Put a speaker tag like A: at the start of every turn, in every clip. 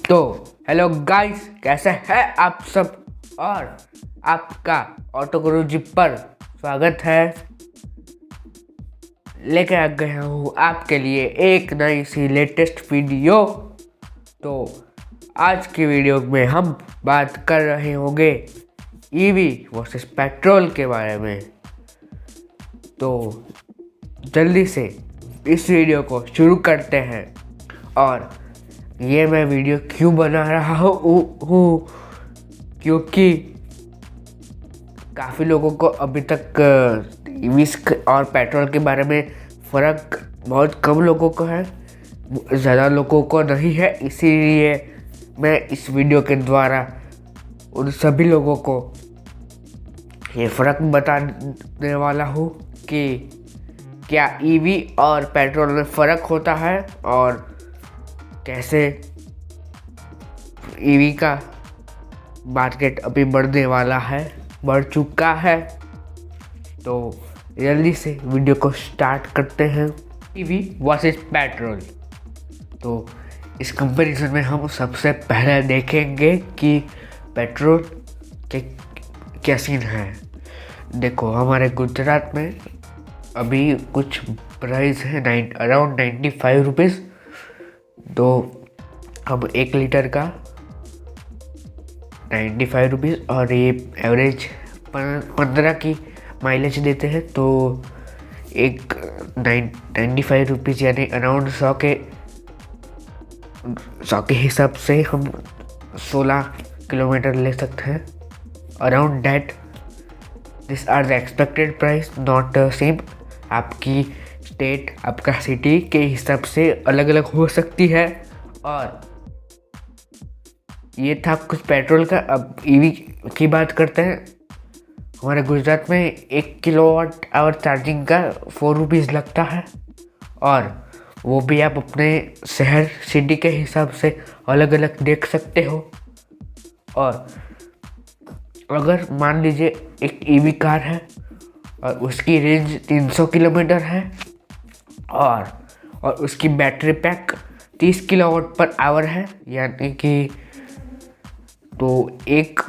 A: तो hello guys, कैसे हैं आप सब। और आपका ऑटो गुरु जी पर स्वागत है। लेके आ गया हूँ आपके लिए एक नई सी लेटेस्ट वीडियो। तो आज की वीडियो में हम बात कर रहे होंगे ईवी वर्सेस पेट्रोल के बारे में। तो जल्दी से इस वीडियो को शुरू करते हैं। और ये मैं वीडियो क्यों बना रहा हूँ क्योंकि काफ़ी लोगों को अभी तक ईवी और पेट्रोल के बारे में फ़र्क बहुत कम लोगों को है, ज़्यादा लोगों को नहीं है। इसीलिए मैं इस वीडियो के द्वारा उन सभी लोगों को ये फ़र्क बताने वाला हूँ कि क्या ईवी और पेट्रोल में फ़र्क होता है और कैसे ईवी का मार्केट अभी बढ़ चुका है। तो जल्दी से वीडियो को स्टार्ट करते हैं। EV versus petrol. तो इस कंपैरिजन में हम सबसे पहले देखेंगे कि पेट्रोल के क्या सीन है। देखो, हमारे गुजरात में अभी कुछ प्राइस है अराउंड 95 रुपीज़। तो अब 1 लीटर का 95 रुपीज़ और ये एवरेज 15 की माइलेज देते हैं। तो एक 95 रुपीज़ यानी अराउंड 100 के हिसाब से हम 16 किलोमीटर ले सकते हैं। Around that this are the expected price, not same. आपकी स्टेट, आपका सिटी के हिसाब से अलग अलग हो सकती है। और ये था कुछ पेट्रोल का। अब ईवी की बात करते हैं। हमारे गुजरात में 1 किलोवाट आवर चार्जिंग का 4 रुपीज़ लगता है। और वो भी आप अपने शहर सिटी के हिसाब से अलग अलग देख सकते हो। और अगर मान लीजिए एक ईवी कार है और उसकी रेंज 300 किलोमीटर है और उसकी battery pack 30 kilowatt per hour है, यानी कि तो एक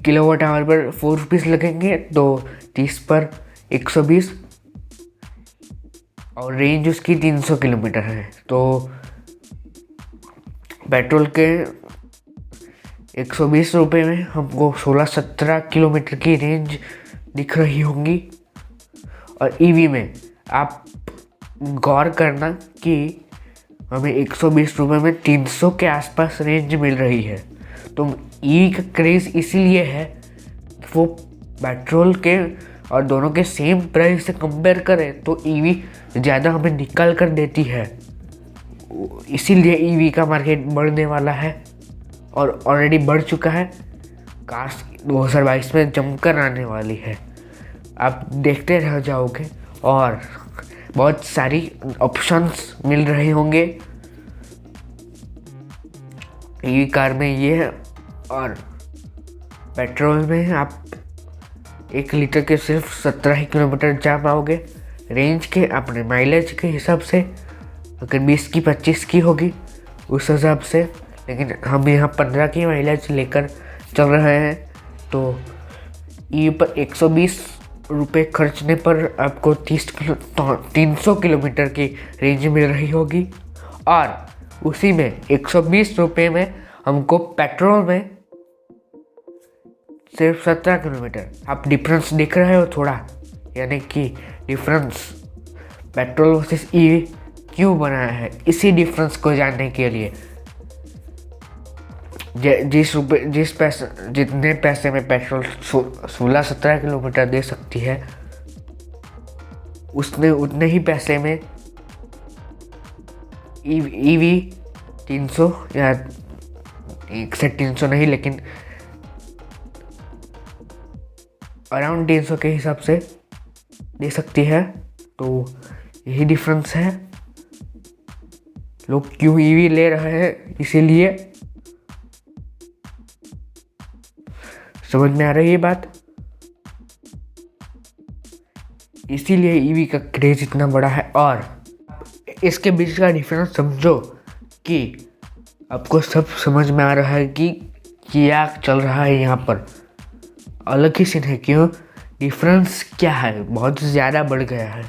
A: किलोवाट आवर पर 4 रुपीज़ लगेंगे। तो 30 पर 120 और रेंज उसकी 300 किलोमीटर है। तो पेट्रोल के 120 रुपये में हमको 16-17 किलोमीटर की रेंज दिख रही होंगी। और ईवी में आप गौर करना कि हमें 120 रुपये में 300 के आसपास रेंज मिल रही है। तो ईवी का क्रेज़ इसीलिए है कि वो पेट्रोल के और दोनों के सेम प्राइस से कंपेयर करें तो ईवी ज़्यादा हमें निकाल कर देती है। इसीलिए ईवी का मार्केट बढ़ने वाला है और ऑलरेडी बढ़ चुका है। कार्स 2022 में जमकर आने वाली है, आप देखते रह जाओगे। और बहुत सारी ऑप्शंस मिल रहे होंगे ईवी कार में ये है। और पेट्रोल में आप 1 लीटर के सिर्फ 17 ही किलोमीटर जा पाओगे रेंज के अपने माइलेज के हिसाब से। अगर 20 की 25 की होगी उस हिसाब से, लेकिन हम यहाँ 15 की माइलेज लेकर चल रहे हैं। तो ईवी पर 120 रुपये खर्चने पर आपको 300 किलोमीटर की रेंज मिल रही होगी। और उसी में 120 रुपये में हमको पेट्रोल में सिर्फ 17 किलोमीटर। आप डिफरेंस देख रहे हो थोड़ा, यानी कि डिफरेंस पेट्रोल वर्सेस ईवी क्यों बनाया है। इसी डिफरेंस को जानने के लिए जितने पैसे में पेट्रोल 16-17 किलोमीटर दे सकती है, उतने ही पैसे में ईवी 300 या 300 नहीं, लेकिन अराउंड 300 के हिसाब से दे सकती है। तो यही डिफरेंस है। लोग क्यों ईवी ले रहे हैं, इसीलिए। समझ में आ रही है बात। इसीलिए ईवी का क्रेज इतना बड़ा है। और इसके बीच का डिफरेंस समझो कि आपको सब समझ में आ रहा है कि क्या चल रहा है यहाँ पर। अलग ही सीन है, क्यों? डिफरेंस क्या है, बहुत ज़्यादा बढ़ गया है।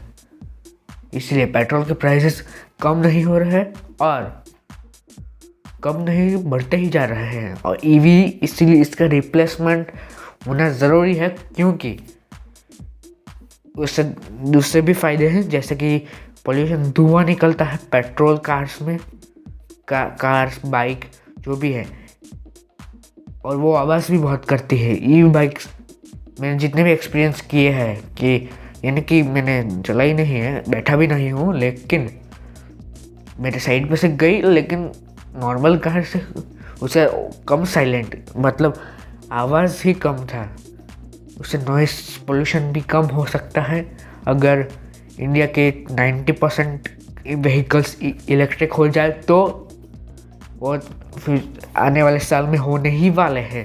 A: इसलिए पेट्रोल के प्राइसेस कम नहीं हो रहे हैं और कम नहीं बढ़ते ही जा रहे हैं। और ईवी इसीलिए इसका रिप्लेसमेंट होना ज़रूरी है, क्योंकि उससे दूसरे भी फायदे हैं, जैसे कि पोल्यूशन, धुआं निकलता है पेट्रोल कार्स में, कार्स बाइक जो भी है, और वो आवाज़ भी बहुत करती है। ईवी बाइक्स मैंने जितने भी एक्सपीरियंस किए हैं, कि यानी कि मैंने चलाई नहीं है, बैठा भी नहीं हूँ, लेकिन मेरे साइड पे से गई, लेकिन नॉर्मल कार से उसे कम साइलेंट, मतलब आवाज़ ही कम था। उससे नॉइस पोल्यूशन भी कम हो सकता है। अगर इंडिया के 90% व्हीकल्स इलेक्ट्रिक हो जाए तो वो फिर आने वाले साल में होने ही वाले हैं।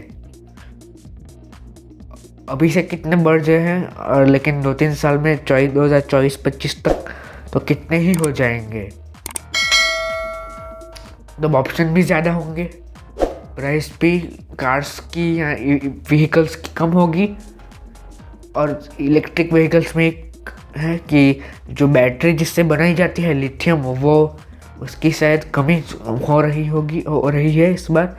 A: अभी से कितने बढ़ गए हैं, और लेकिन 2-3 साल में 2024-25 तक तो कितने ही हो जाएंगे। तो ऑप्शन भी ज़्यादा होंगे, प्राइस भी कार्स की या व्हीकल्स की कम होगी। और इलेक्ट्रिक व्हीकल्स में एक है कि जो बैटरी जिससे बनाई जाती है लिथियम, वो उसकी शायद कमी हो रही है इस बार।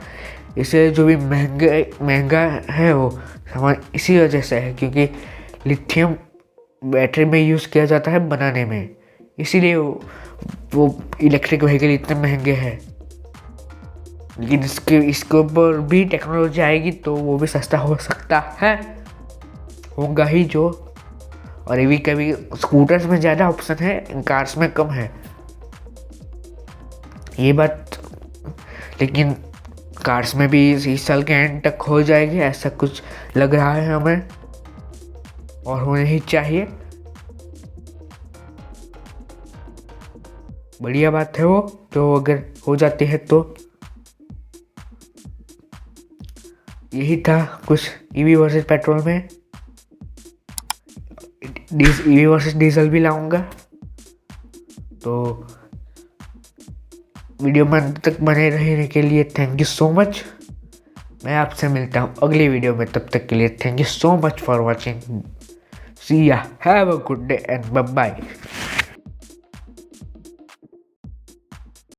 A: इसे जो भी महंगा है वो सामान इसी वजह से है, क्योंकि लिथियम बैटरी में यूज़ किया जाता है बनाने में, इसीलिए वो इलेक्ट्रिक व्हीकल इतने महंगे हैं। लेकिन इसके ऊपर भी टेक्नोलॉजी आएगी तो वो भी सस्ता हो सकता है, होगा ही जो। और ईवी का भी स्कूटर्स में ज़्यादा ऑप्शन है, कार्स में कम है ये बात। लेकिन कार्स में भी इस साल के एंड तक हो जाएगी, ऐसा कुछ लग रहा है हमें, और होने ही चाहिए। बढ़िया बात है वो, तो अगर हो जाती है तो। यही था कुछ ईवी वर्सेस पेट्रोल में। ईवी वर्सेस डीजल भी लाऊंगा, तो वीडियो में अंत तक बने रहने के लिए थैंक यू सो मच। मैं आपसे मिलता हूँ अगली वीडियो में, तब तक के लिए thank you so much for watching. See ya, have a good day and bye bye.